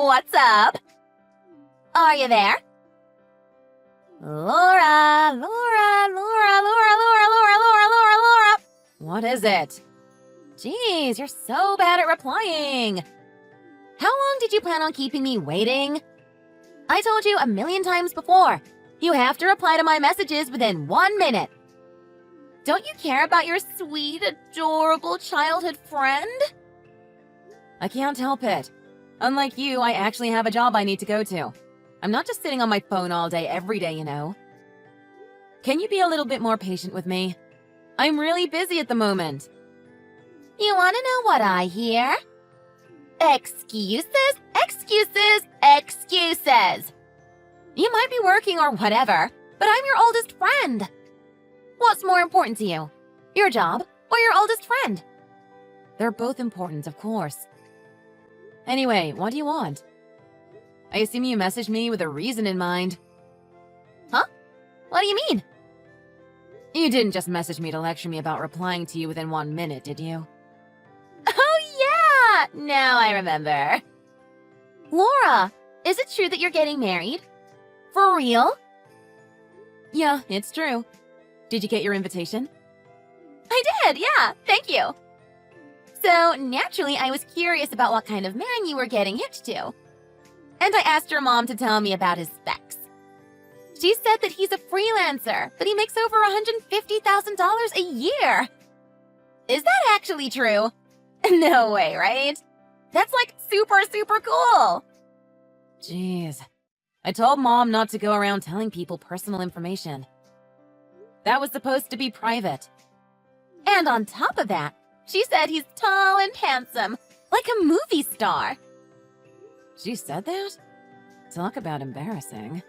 What's up? Are you there? Laura, Laura, Laura, Laura, Laura, Laura, Laura, Laura, Laura. What is it? Jeez, you're so bad at replying. How long did you plan on keeping me waiting? I told you a million times before. You have to reply to my messages within 1 minute. Don't you care about your sweet, adorable childhood friend? I can't help it. Unlike you, I actually have a job I need to go to. I'm not just sitting on my phone all day, every day, you know. Can you be a little bit more patient with me? I'm really busy at the moment. You want to know what I hear? Excuses, excuses, excuses. You might be working or whatever, but I'm your oldest friend. What's more important to you? Your job or your oldest friend? They're both important, of course. Anyway, what do you want? I assume you messaged me with a reason in mind. Huh? What do you mean? You didn't just message me to lecture me about replying to you within 1 minute, did you? Oh yeah! Now I remember. Laura, is it true that you're getting married? For real? Yeah, it's true. Did you get your invitation? I did, yeah, thank you. So, naturally, I was curious about what kind of man you were getting hitched to. And I asked your mom to tell me about his specs. She said that he's a freelancer, but he makes over $150,000 a year. Is that actually true? No way, right? That's like super, super cool. Jeez. I told Mom not to go around telling people personal information. That was supposed to be private. And on top of that, she said he's tall and handsome, like a movie star. She said that? Talk about embarrassing.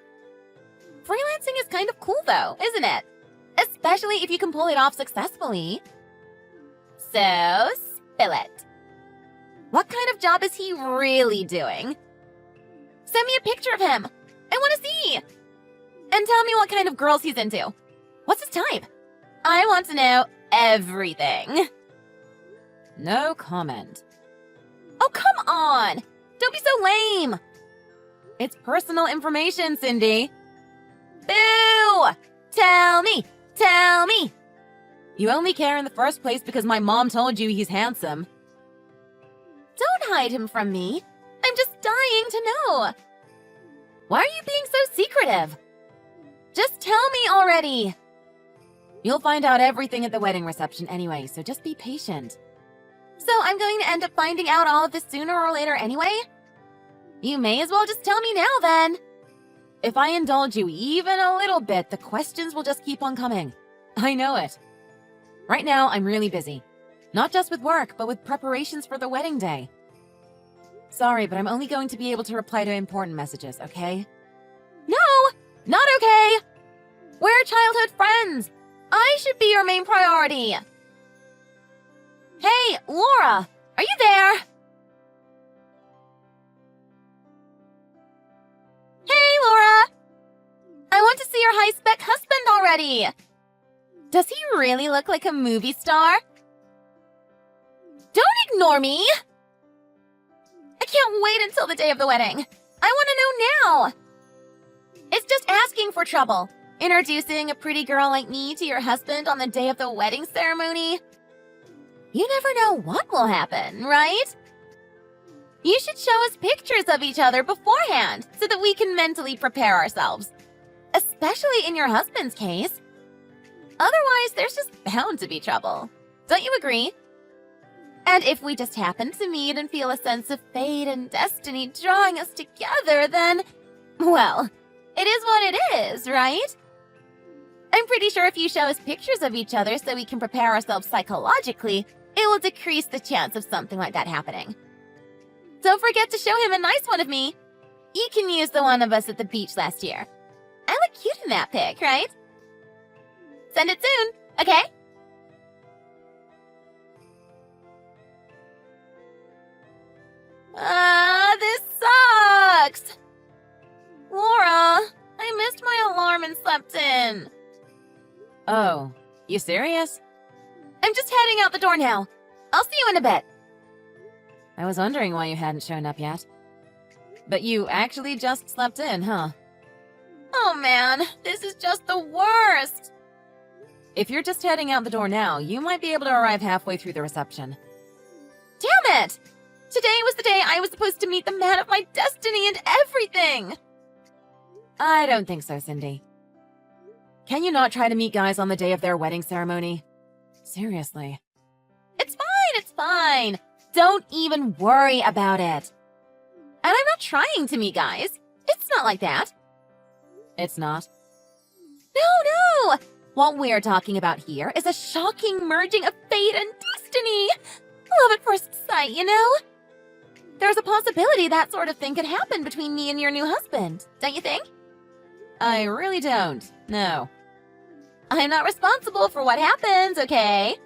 Freelancing is kind of cool though, isn't it? Especially if you can pull it off successfully. So, spill it. What kind of job is he really doing? Send me a picture of him. I want to see. And tell me what kind of girls he's into. What's his type? I want to know everything. No comment. Oh, come on. Don't be so lame. It's personal information, Cindy. Boo! Tell me! Tell me! You only care in the first place because my mom told you he's handsome. Don't hide him from me. I'm just dying to know. Why are you being so secretive? Just tell me already. You'll find out everything at the wedding reception anyway, so just be patient. So I'm going to end up finding out all of this sooner or later anyway? You may as well just tell me now then. If I indulge you even a little bit, the questions will just keep on coming. I know it. Right now, I'm really busy. Not just with work, but with preparations for the wedding day. Sorry, but I'm only going to be able to reply to important messages, okay? No! Not okay! We're childhood friends! I should be your main priority! Hey, Laura! Are you there? Hey, Laura! I want to see your high-spec husband already! Does he really look like a movie star? Don't ignore me! I can't wait until the day of the wedding. I want to know now! It's just asking for trouble. Introducing a pretty girl like me to your husband on the day of the wedding ceremony. You never know what will happen, right? You should show us pictures of each other beforehand so that we can mentally prepare ourselves. Especially in your husband's case. Otherwise, there's just bound to be trouble. Don't you agree? And if we just happen to meet and feel a sense of fate and destiny drawing us together, then, well, it is what it is, right? I'm pretty sure if you show us pictures of each other so we can prepare ourselves psychologically, it will decrease the chance of something like that happening. Don't forget to show him a nice one of me. You can use the one of us at the beach last year. I look cute in that pic, right? Send it soon, okay? This sucks! Laura, I missed my alarm and slept in. Oh, you serious? I'm just heading out the door now. I'll see you in a bit. I was wondering why you hadn't shown up yet. But you actually just slept in, huh? Oh man, this is just the worst! If you're just heading out the door now, you might be able to arrive halfway through the reception. Damn it! Today was the day I was supposed to meet the man of my destiny and everything! I don't think so, Cindy. Can you not try to meet guys on the day of their wedding ceremony? Seriously. It's fine. Don't even worry about it. And I'm not trying to meet guys. It's not like that. It's not? No! What we're talking about here is a shocking merging of fate and destiny. Love at first sight, you know? There's a possibility that sort of thing could happen between me and your new husband, don't you think? I really don't, no. I'm not responsible for what happens, okay?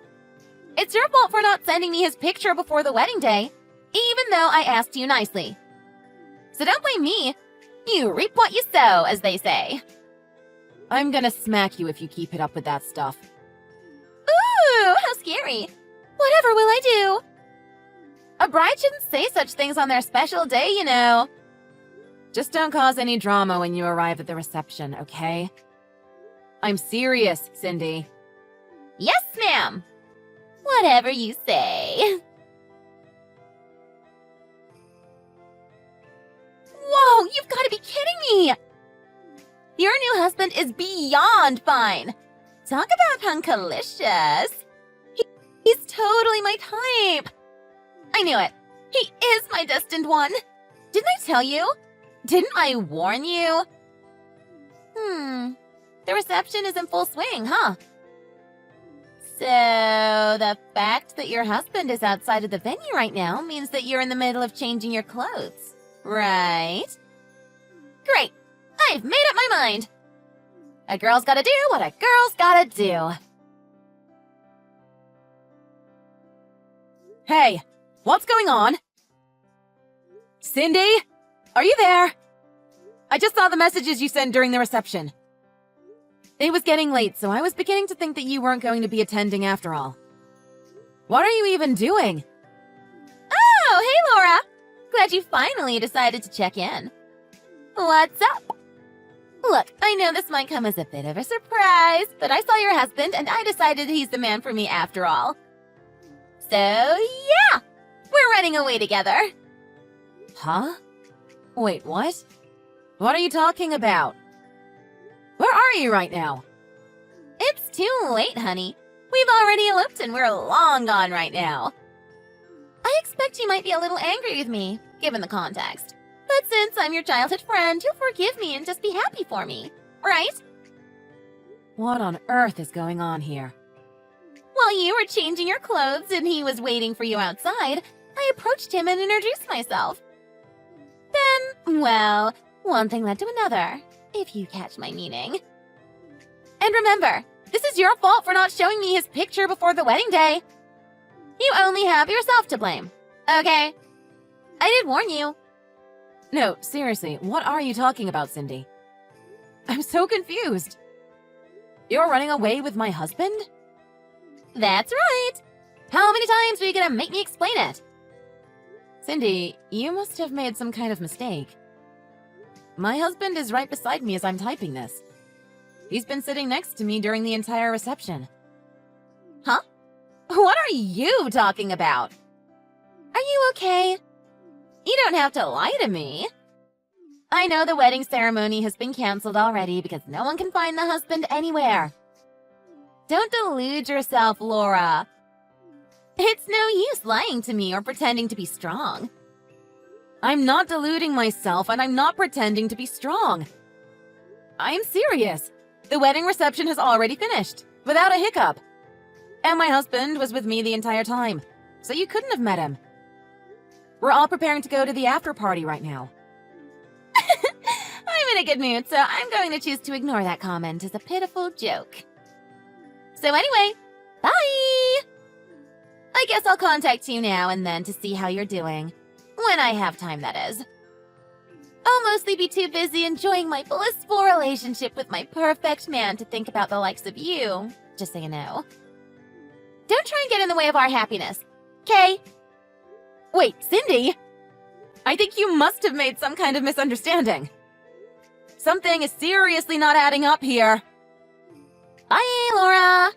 It's your fault for not sending me his picture before the wedding day, even though I asked you nicely. So don't blame me. You reap what you sow, as they say. I'm gonna smack you if you keep it up with that stuff. Ooh, how scary. Whatever will I do? A bride shouldn't say such things on their special day, you know. Just don't cause any drama when you arrive at the reception, okay? I'm serious, Cindy. Yes, ma'am. Whatever you say. Whoa, you've got to be kidding me! Your new husband is beyond fine. Talk about hunkalicious. He's totally my type. I knew it. He is my destined one. Didn't I tell you? Didn't I warn you? The reception is in full swing, huh? So, the fact that your husband is outside of the venue right now means that you're in the middle of changing your clothes, right? Great! I've made up my mind! A girl's gotta do what a girl's gotta do. Hey, what's going on? Cindy? Are you there? I just saw the messages you sent during the reception. It was getting late, so I was beginning to think that you weren't going to be attending after all. What are you even doing? Oh, hey, Laura! Glad you finally decided to check in. What's up? Look, I know this might come as a bit of a surprise, but I saw your husband and I decided he's the man for me after all. So, yeah! We're running away together. Huh? Wait, what? What are you talking about? Where are you right now? It's too late, honey. We've already eloped and we're long gone right now. I expect you might be a little angry with me, given the context. But since I'm your childhood friend, you'll forgive me and just be happy for me, right? What on earth is going on here? While you were changing your clothes and he was waiting for you outside, I approached him and introduced myself. Then, well, one thing led to another, if you catch my meaning. And remember, this is your fault for not showing me his picture before the wedding day. You only have yourself to blame, okay? I did warn you. No, seriously, what are you talking about, Cindy? I'm so confused. You're running away with my husband? That's right. How many times are you gonna make me explain it? Cindy, you must have made some kind of mistake. My husband is right beside me as I'm typing this. He's been sitting next to me during the entire reception. Huh? What are you talking about? Are you okay? You don't have to lie to me. I know the wedding ceremony has been canceled already because no one can find the husband anywhere. Don't delude yourself, Laura. It's no use lying to me or pretending to be strong. I'm not deluding myself and I'm not pretending to be strong. I'm serious. The wedding reception has already finished, without a hiccup. And my husband was with me the entire time, so you couldn't have met him. We're all preparing to go to the after party right now. I'm in a good mood, so I'm going to choose to ignore that comment as a pitiful joke. So anyway, bye! I guess I'll contact you now and then to see how you're doing. When I have time, that is. I'll mostly be too busy enjoying my blissful relationship with my perfect man to think about the likes of you, just so you know. Don't try and get in the way of our happiness, okay? Wait, Cindy? I think you must have made some kind of misunderstanding. Something is seriously not adding up here. Bye, Laura.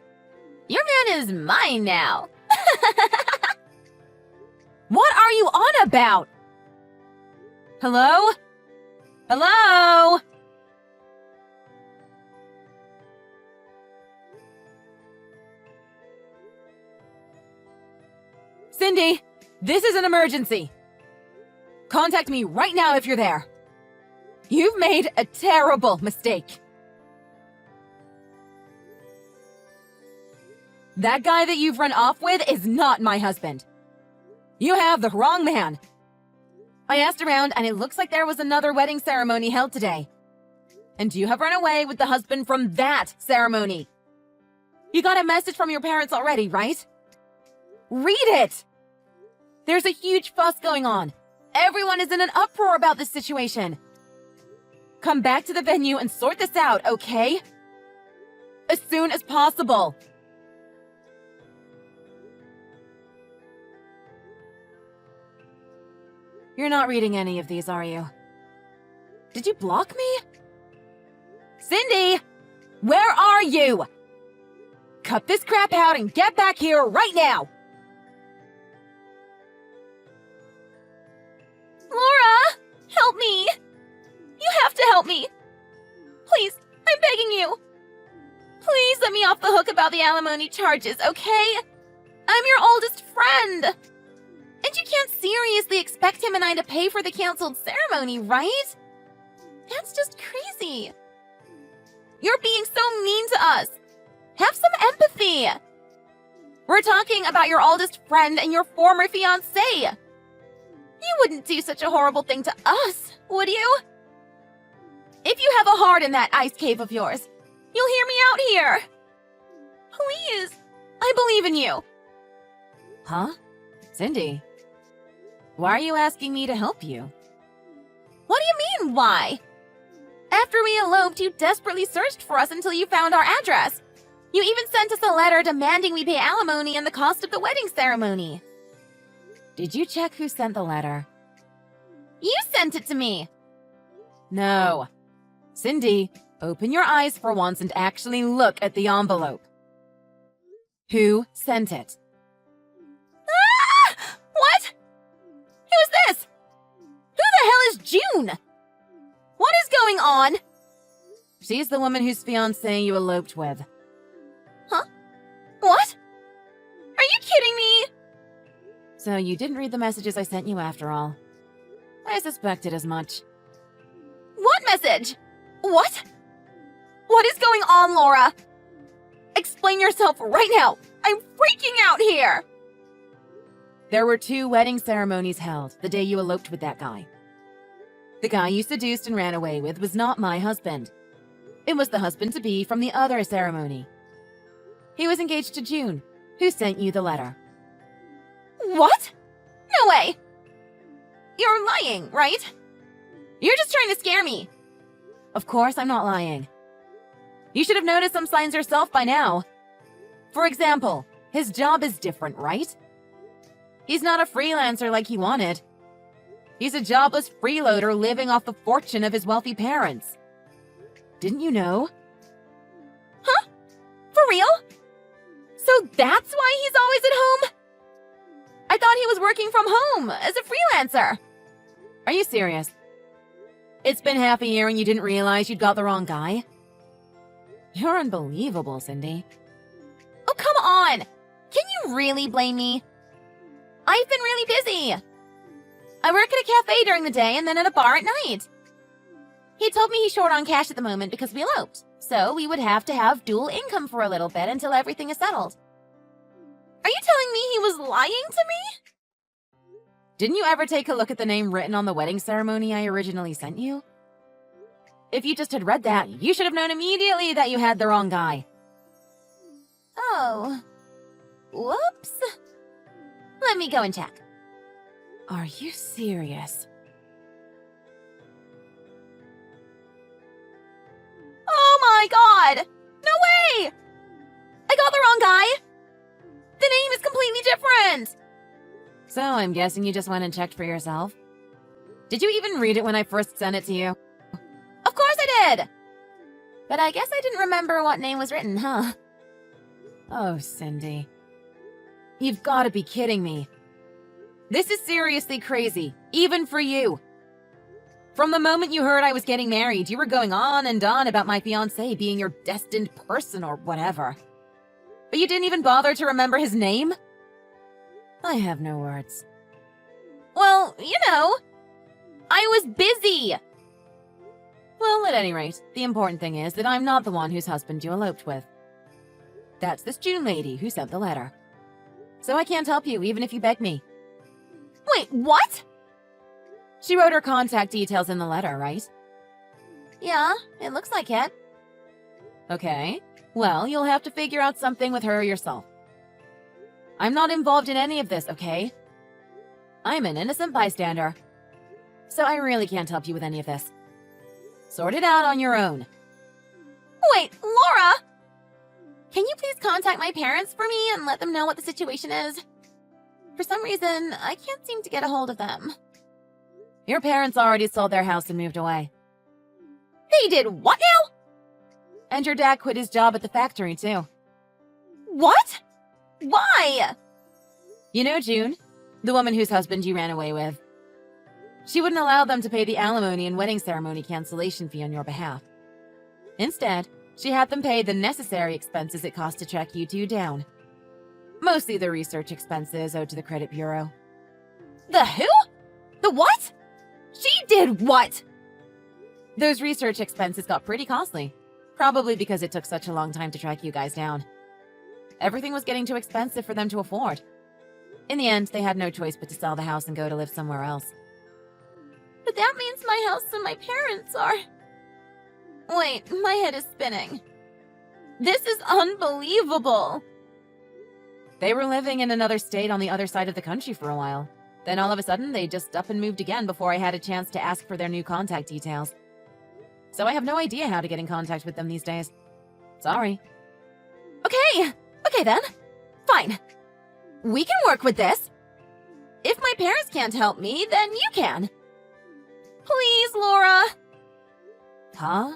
Your man is mine now. What are you on about? Hello? Hello? Cindy, this is an emergency. Contact me right now if you're there. You've made a terrible mistake. That guy that you've run off with is not my husband. You have the wrong man. I asked around and it looks like there was another wedding ceremony held today. And you have run away with the husband from that ceremony. You got a message from your parents already, right? Read it! There's a huge fuss going on. Everyone is in an uproar about this situation. Come back to the venue and sort this out, okay? As soon as possible. You're not reading any of these, are you? Did you block me? Cindy! Where are you? Cut this crap out and get back here right now! Laura! Help me! You have to help me! Please, I'm begging you! Please let me off the hook about the alimony charges, okay? I'm your oldest friend! And you can't seriously expect him and I to pay for the canceled ceremony, right? That's just crazy. You're being so mean to us. Have some empathy. We're talking about your oldest friend and your former fiancé. You wouldn't do such a horrible thing to us, would you? If you have a heart in that ice cave of yours, you'll hear me out here. Please, I believe in you. Huh? Cindy? Why are you asking me to help you? What do you mean, why? After we eloped, you desperately searched for us until you found our address. You even sent us a letter demanding we pay alimony and the cost of the wedding ceremony. Did you check who sent the letter? You sent it to me. No. Cindy, open your eyes for once and actually look at the envelope. Who sent it? Ah! What? Who's this? Who the hell is June? What is going on? She's the woman whose fiancé you eloped with. Huh? What? Are you kidding me? So you didn't read the messages I sent you after all. I suspected as much. What message? What? What is going on, Laura? Explain yourself right now. I'm freaking out here. There were 2 wedding ceremonies held the day you eloped with that guy. The guy you seduced and ran away with was not my husband. It was the husband-to-be from the other ceremony. He was engaged to June, who sent you the letter. What? No way! You're lying, right? You're just trying to scare me. Of course I'm not lying. You should have noticed some signs yourself by now. For example, his job is different, right? He's not a freelancer like he wanted. He's a jobless freeloader living off the fortune of his wealthy parents. Didn't you know? Huh? For real? So that's why he's always at home? I thought he was working from home as a freelancer. Are you serious? It's been half a year and you didn't realize you'd got the wrong guy? You're unbelievable, Cindy. Oh, come on! Can you really blame me? I've been really busy. I work at a cafe during the day and then at a bar at night. He told me he's short on cash at the moment because we eloped, so we would have to have dual income for a little bit until everything is settled. Are you telling me he was lying to me? Didn't you ever take a look at the name written on the wedding ceremony I originally sent you? If you just had read that, you should have known immediately that you had the wrong guy. Oh. Whoops. Let me go and check. Are you serious? Oh my god! No way! I got the wrong guy! The name is completely different! So I'm guessing you just went and checked for yourself? Did you even read it when I first sent it to you? Of course I did! But I guess I didn't remember what name was written, huh? Oh, Cindy. You've got to be kidding me. This is seriously crazy, even for you. From the moment you heard I was getting married, you were going on and on about my fiancé being your destined person or whatever. But you didn't even bother to remember his name? I have no words. Well, you know, I was busy. Well, at any rate, the important thing is that I'm not the one whose husband you eloped with. That's this June lady who sent the letter. So I can't help you, even if you beg me. Wait, what? She wrote her contact details in the letter, right? Yeah, it looks like it. Okay, well, you'll have to figure out something with her yourself. I'm not involved in any of this, okay? I'm an innocent bystander. So I really can't help you with any of this. Sort it out on your own. Wait, Laura! Can you please contact my parents for me and let them know what the situation is? For some reason, I can't seem to get a hold of them. Your parents already sold their house and moved away. They did what now? And your dad quit his job at the factory, too. What? Why? You know June, the woman whose husband you ran away with. She wouldn't allow them to pay the alimony and wedding ceremony cancellation fee on your behalf. Instead, she had them pay the necessary expenses it cost to track you two down. Mostly the research expenses owed to the credit bureau. The who? The what? She did what? Those research expenses got pretty costly. Probably because it took such a long time to track you guys down. Everything was getting too expensive for them to afford. In the end, they had no choice but to sell the house and go to live somewhere else. But that means my house and my parents are... Wait, my head is spinning. This is unbelievable. They were living in another state on the other side of the country for a while. Then all of a sudden, they just up and moved again before I had a chance to ask for their new contact details. So I have no idea how to get in contact with them these days. Sorry. Okay then. Fine. We can work with this. If my parents can't help me, then you can. Please, Laura. Huh?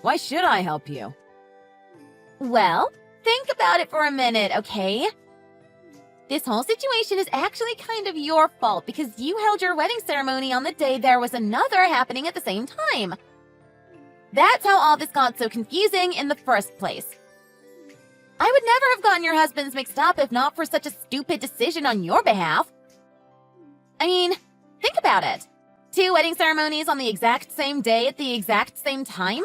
Why should I help you? Well, think about it for a minute, okay? This whole situation is actually kind of your fault because you held your wedding ceremony on the day there was another happening at the same time. That's how all this got so confusing in the first place. I would never have gotten your husbands mixed up if not for such a stupid decision on your behalf. I mean, think about it. 2 wedding ceremonies on the exact same day at the exact same time?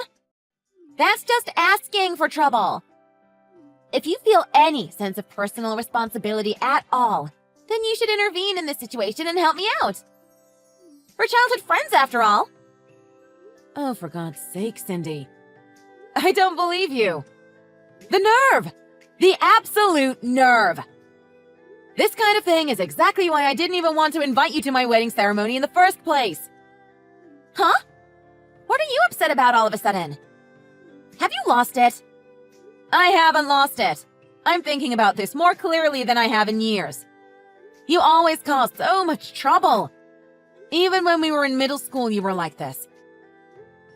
That's just asking for trouble. If you feel any sense of personal responsibility at all, then you should intervene in this situation and help me out. We're childhood friends, after all. Oh, for God's sake, Cindy. I don't believe you. The nerve! The absolute nerve! This kind of thing is exactly why I didn't even want to invite you to my wedding ceremony in the first place. Huh? What are you upset about all of a sudden? Have you lost it? I haven't lost it. I'm thinking about this more clearly than I have in years. You always cause so much trouble. Even when we were in middle school, you were like this.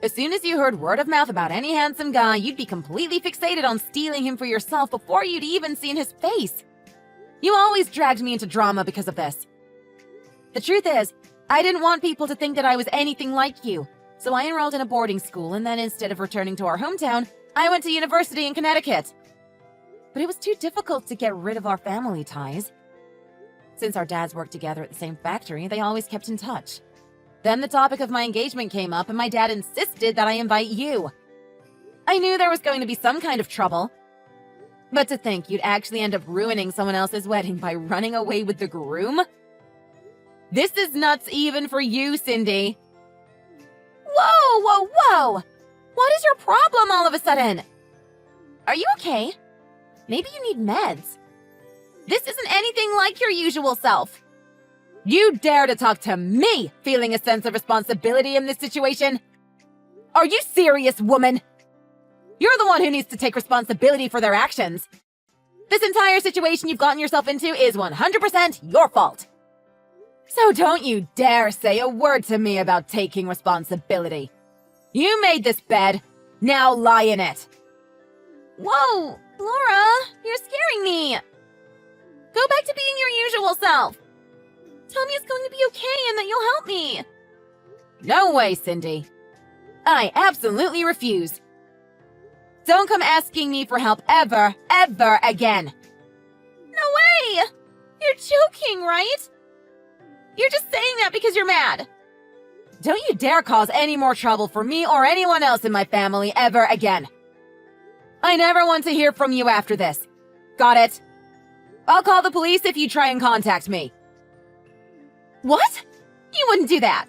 As soon as you heard word of mouth about any handsome guy, you'd be completely fixated on stealing him for yourself before you'd even seen his face. You always dragged me into drama because of this. The truth is, I didn't want people to think that I was anything like you, so I enrolled in a boarding school, and then instead of returning to our hometown, I went to university in Connecticut. But it was too difficult to get rid of our family ties. Since our dads worked together at the same factory, they always kept in touch. Then the topic of my engagement came up, and my dad insisted that I invite you. I knew there was going to be some kind of trouble. But to think you'd actually end up ruining someone else's wedding by running away with the groom? This is nuts even for you, Cindy. Whoa! What is your problem all of a sudden? Are you okay? Maybe you need meds. This isn't anything like your usual self. You dare to talk to me feeling a sense of responsibility in this situation? Are you serious, woman? You're the one who needs to take responsibility for their actions. This entire situation you've gotten yourself into is 100% your fault. So don't you dare say a word to me about taking responsibility. You made this bed. Now lie in it. Whoa, Laura, you're scaring me. Go back to being your usual self. Tell me it's going to be okay and that you'll help me. No way, Cindy. I absolutely refuse. Don't come asking me for help ever again. No way! You're joking, right? You're just saying that because you're mad. Don't you dare cause any more trouble for me or anyone else in my family ever again. I never want to hear from you after this. Got it? I'll call the police if you try and contact me. What? You wouldn't do that.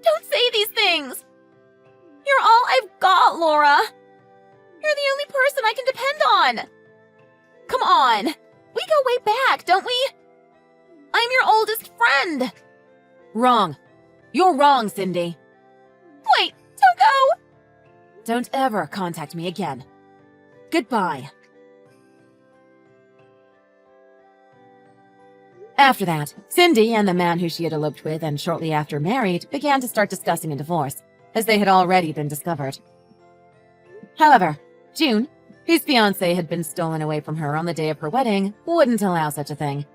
Don't say these things. You're all I've got, Laura. You're the only person I can depend on. Come on. We go way back, don't we? I'm your oldest friend. Wrong. You're wrong, Cindy. Wait, don't go. Don't ever contact me again. Goodbye. After that, Cindy and the man who she had eloped with and shortly after married began to start discussing a divorce, as they had already been discovered. However, June, whose fiancé had been stolen away from her on the day of her wedding, wouldn't allow such a thing.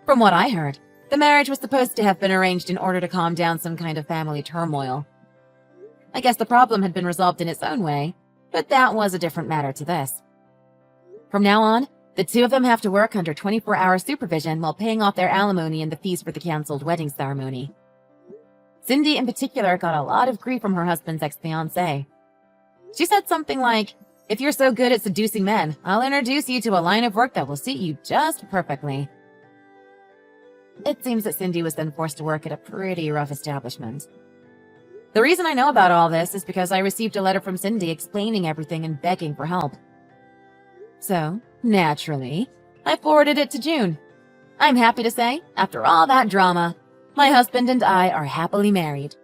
From what I heard, the marriage was supposed to have been arranged in order to calm down some kind of family turmoil. I guess the problem had been resolved in its own way, but that was a different matter to this. From now on, the two of them have to work under 24-hour supervision while paying off their alimony and the fees for the cancelled wedding ceremony. Cindy in particular got a lot of grief from her husband's ex-fiancé. She said something like, "If you're so good at seducing men, I'll introduce you to a line of work that will suit you just perfectly." It seems that Cindy was then forced to work at a pretty rough establishment. The reason I know about all this is because I received a letter from Cindy explaining everything and begging for help. So, naturally, I forwarded it to June. I'm happy to say, after all that drama, my husband and I are happily married.